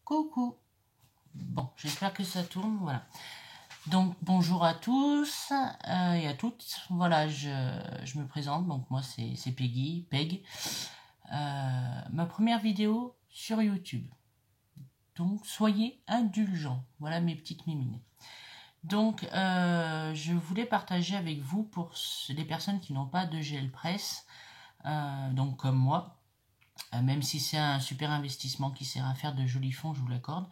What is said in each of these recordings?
Coucou. Bon, j'espère que ça tourne, voilà. Donc, bonjour à tous et à toutes. Voilà, je me présente, donc moi c'est Peggy, Peg. Ma première vidéo sur YouTube. Donc, soyez indulgents. Voilà mes petites mimines. Donc, je voulais partager avec vous, pour les personnes qui n'ont pas de gel presse, donc comme moi, même si c'est un super investissement qui sert à faire de jolis fonds, je vous l'accorde,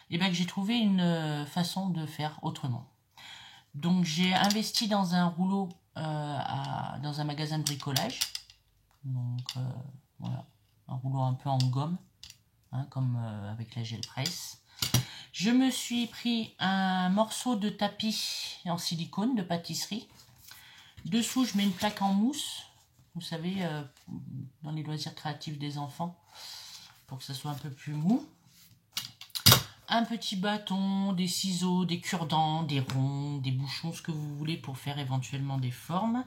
et bien que j'ai trouvé une façon de faire autrement. Donc j'ai investi dans un rouleau dans un magasin de bricolage. Donc voilà, un rouleau un peu en gomme, hein, comme avec la gel presse. Je me suis pris un morceau de tapis en silicone de pâtisserie. Dessous, je mets une plaque en mousse. Vous savez, dans les loisirs créatifs des enfants, pour que ça soit un peu plus mou. Un petit bâton, des ciseaux, des cure-dents, des ronds, des bouchons, ce que vous voulez pour faire éventuellement des formes.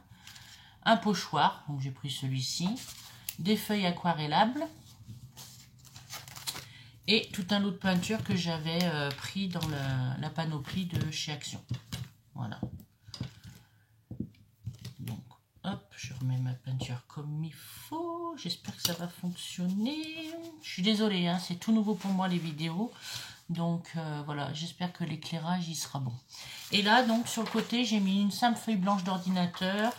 Un pochoir, donc j'ai pris celui-ci. Des feuilles aquarellables. Et tout un lot de peinture que j'avais pris dans la panoplie de chez Action. Voilà. Donc, hop, je remets ma peinture comme il faut. J'espère que ça va fonctionner. Je suis désolée, hein, c'est tout nouveau pour moi les vidéos. Donc voilà, j'espère que l'éclairage y sera bon. Et là, donc sur le côté, j'ai mis une simple feuille blanche d'ordinateur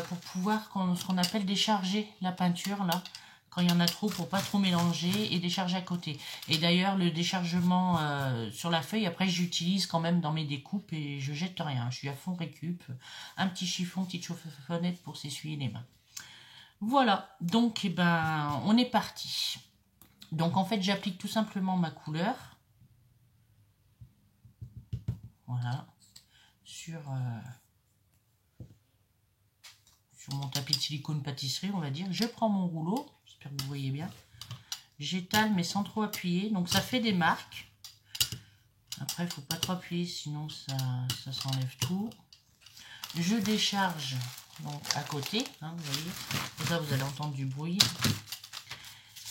pour pouvoir, ce qu'on appelle décharger la peinture là, quand il y en a trop, pour pas trop mélanger, et décharger à côté. Et d'ailleurs, le déchargement sur la feuille, après j'utilise quand même dans mes découpes et je jette rien. Je suis à fond récup. Un petit chiffon, petite chauffonnette pour s'essuyer les mains. Voilà, donc eh ben, on est parti. Donc en fait, j'applique tout simplement ma couleur. Voilà, sur mon tapis de silicone pâtisserie, on va dire. Je prends mon rouleau, j'espère que vous voyez bien. J'étale, mais sans trop appuyer. Donc ça fait des marques. Après, il ne faut pas trop appuyer, sinon ça s'enlève tout. Je décharge donc à côté, hein, vous voyez. Pour ça, vous allez entendre du bruit.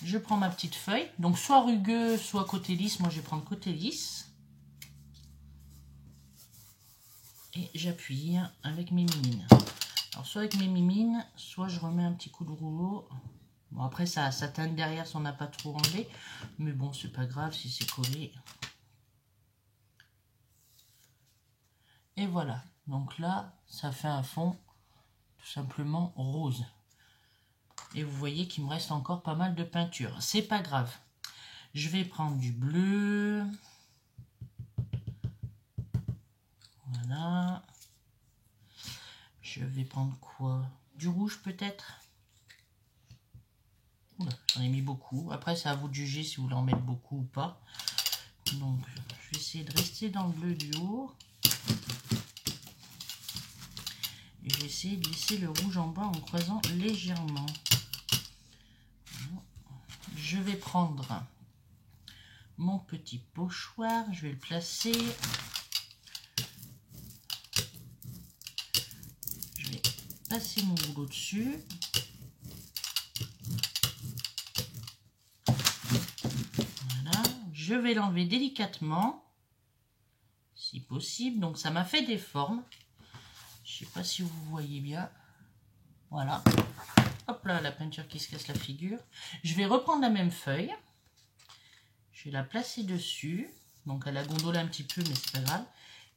Je prends ma petite feuille. Donc soit rugueux, soit côté lisse. Moi, je vais prendre côté lisse. Et j'appuie avec mes mimines. Alors soit avec mes mimines, soit je remets un petit coup de rouleau. Bon, après ça teinte derrière si on n'a pas trop enlevé, mais bon, c'est pas grave si c'est collé. Et voilà, donc là ça fait un fond tout simplement rose. Et vous voyez qu'il me reste encore pas mal de peinture, c'est pas grave. Je vais prendre du bleu. Voilà. Je vais prendre quoi? Du rouge peut-être? J'en ai mis beaucoup. Après, c'est à vous de juger si vous voulez en mettre beaucoup ou pas. Donc, je vais essayer de rester dans le bleu du haut. Et je vais essayer de laisser le rouge en bas en croisant légèrement. Je vais prendre mon petit pochoir. Je vais le placer. Je vais passer mon rouleau dessus. Voilà. Je vais l'enlever délicatement, si possible. Donc ça m'a fait des formes. Je ne sais pas si vous voyez bien. Voilà. Hop là, la peinture qui se casse la figure. Je vais reprendre la même feuille. Je vais la placer dessus. Donc elle a gondolé un petit peu, mais c'est pas grave.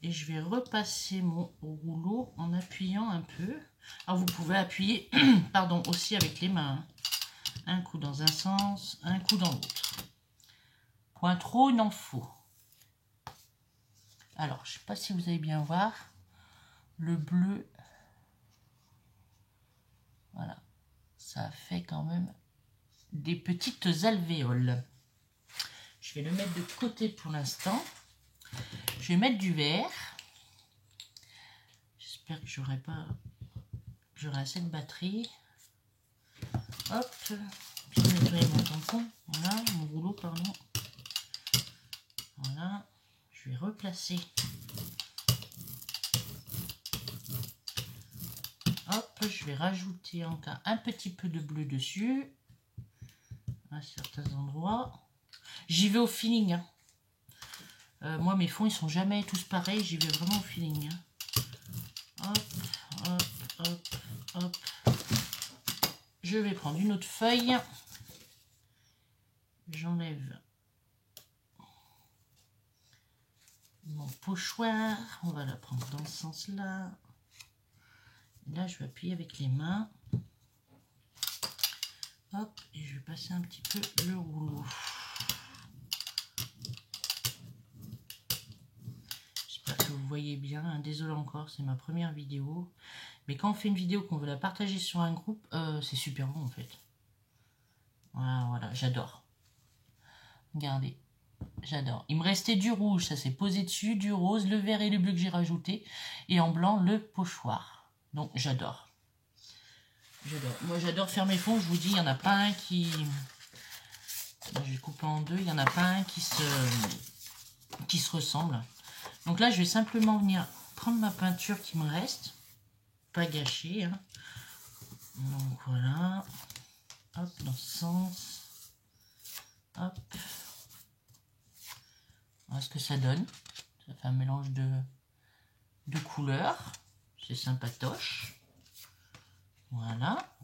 Et je vais repasser mon rouleau en appuyant un peu. Alors vous pouvez appuyer pardon, aussi avec les mains. Un coup dans un sens, un coup dans l'autre. Point trop, il en faut. Alors, je ne sais pas si vous allez bien voir. Le bleu. Voilà. Ça fait quand même des petites alvéoles. Je vais le mettre de côté pour l'instant. Je vais mettre du vert. J'espère que j'aurai assez de batterie. Hop. Je vais nettoyer mon tampon. Voilà, mon rouleau, pardon. Voilà. Je vais replacer. Hop, je vais rajouter encore un petit peu de bleu dessus. À certains endroits. J'y vais au feeling. Hein. Moi, mes fonds, ils sont jamais tous pareils. J'y vais vraiment au feeling. Hein. Hop, hop, hop, hop. Je vais prendre une autre feuille. J'enlève mon pochoir. On va la prendre dans ce sens-là. Là, je vais appuyer avec les mains. Hop, et je vais passer un petit peu le rouleau. J'espère que vous voyez bien. Désolé encore, c'est ma première vidéo. Mais quand on fait une vidéo, qu'on veut la partager sur un groupe, c'est super bon en fait. Voilà, voilà, j'adore. Regardez, j'adore. Il me restait du rouge, ça s'est posé dessus, du rose, le vert et le bleu que j'ai rajouté. Et en blanc, le pochoir. Donc j'adore. J'adore. Moi j'adore faire mes fonds, je vous dis, il n'y en a pas un qui... Là, je vais couper en deux, il n'y en a pas un qui se ressemble. Donc là, je vais simplement venir prendre ma peinture qui me reste. Pas gâchée. Hein. Donc voilà. Hop, dans ce sens. Hop. Voilà ce que ça donne. Ça fait un mélange de couleurs. C'est sympatoche. Voilà.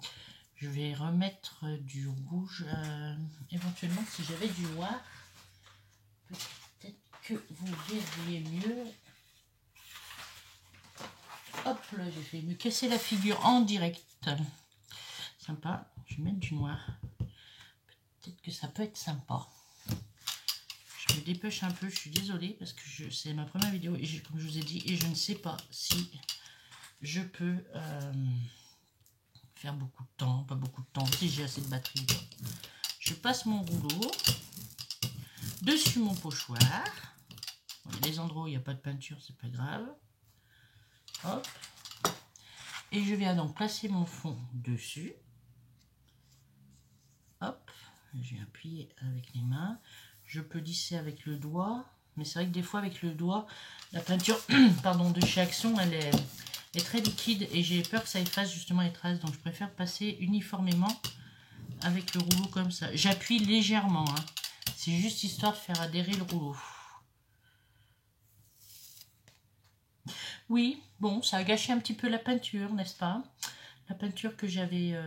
Je vais remettre du rouge. Éventuellement, si j'avais du noir, peut-être que vous verriez mieux. Hop là, j'ai fait me casser la figure en direct. Sympa. Je vais mettre du noir. Peut-être que ça peut être sympa. Je me dépêche un peu, je suis désolée parce que c'est ma première vidéo et comme je vous ai dit, et je ne sais pas si je peux faire beaucoup de temps, pas beaucoup de temps, si j'ai assez de batterie. Je passe mon rouleau dessus mon pochoir. Bon, il y a des endroits où il n'y a pas de peinture, c'est pas grave. Hop. Et je viens donc placer mon fond dessus. Hop. Je vais appuyer avec les mains. Je peux lisser avec le doigt. Mais c'est vrai que des fois avec le doigt, la peinture pardon, de chez Action, elle est très liquide. Et j'ai peur que ça efface justement les traces. Donc je préfère passer uniformément avec le rouleau comme ça. J'appuie légèrement. Hein. C'est juste histoire de faire adhérer le rouleau. Oui, bon, ça a gâché un petit peu la peinture, n'est-ce pas? La peinture que j'avais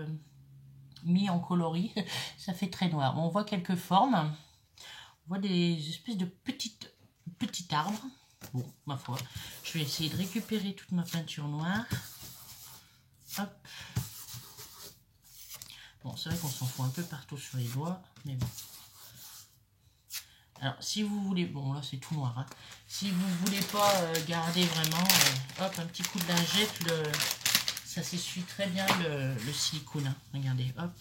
mis en coloris, ça fait très noir. Bon, on voit quelques formes. On voit des espèces de petits arbres. Bon, ma foi. Je vais essayer de récupérer toute ma peinture noire. Hop. Bon, c'est vrai qu'on s'en fout un peu partout sur les doigts, mais bon. Alors, si vous voulez... Bon, là, c'est tout noir. Hein. Si vous voulez pas garder vraiment... hop, un petit coup de lingette, ça s'essuie très bien le silicone. Hein. Regardez, hop.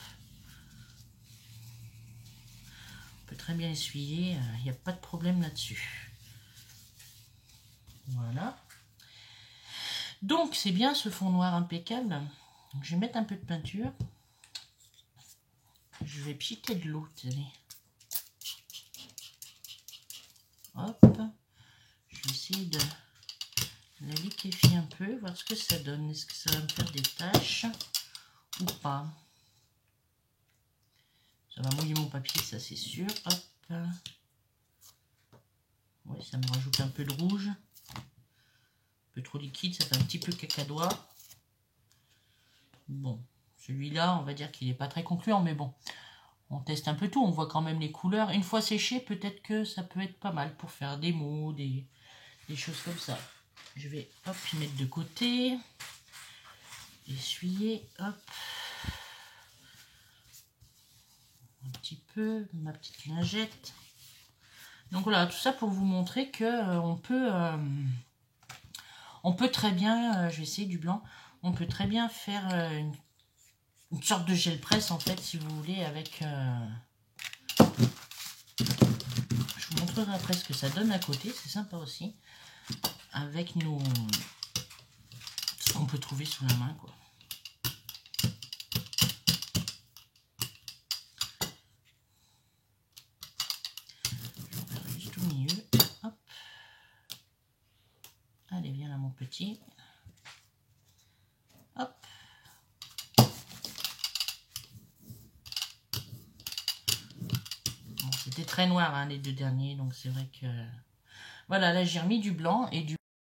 On peut très bien essuyer. Il n'y a pas de problème là-dessus. Voilà. Donc, c'est bien ce fond noir impeccable. Donc, je vais mettre un peu de peinture. Je vais pchiter de l'eau, tenez. Hop. Je vais essayer de la liquéfier un peu, voir ce que ça donne. Est-ce que ça va me faire des taches ou pas? Ça va mouiller mon papier, ça c'est sûr. Hop. Ouais, ça me rajoute un peu de rouge. Un peu trop liquide, ça fait un petit peu cacadois. Bon, celui-là, on va dire qu'il n'est pas très concluant, mais bon. On teste un peu tout, on voit quand même les couleurs. Une fois séché, peut-être que ça peut être pas mal pour faire des mots, des choses comme ça. Je vais hop, y mettre de côté. Essuyer, hop. Un petit peu, ma petite lingette. Donc voilà, tout ça pour vous montrer que on peut très bien, je vais essayer du blanc, on peut très bien faire une sorte de gel presse en fait, si vous voulez, avec... je vous montrerai après ce que ça donne à côté, c'est sympa aussi. Avec ce qu'on peut trouver sous la main, quoi. Je vais faire juste au milieu. Hop. Allez, viens là mon petit. Hop. Bon, c'est C'était très noir, hein, les deux derniers, donc c'est vrai que... Voilà, là j'ai remis du blanc et du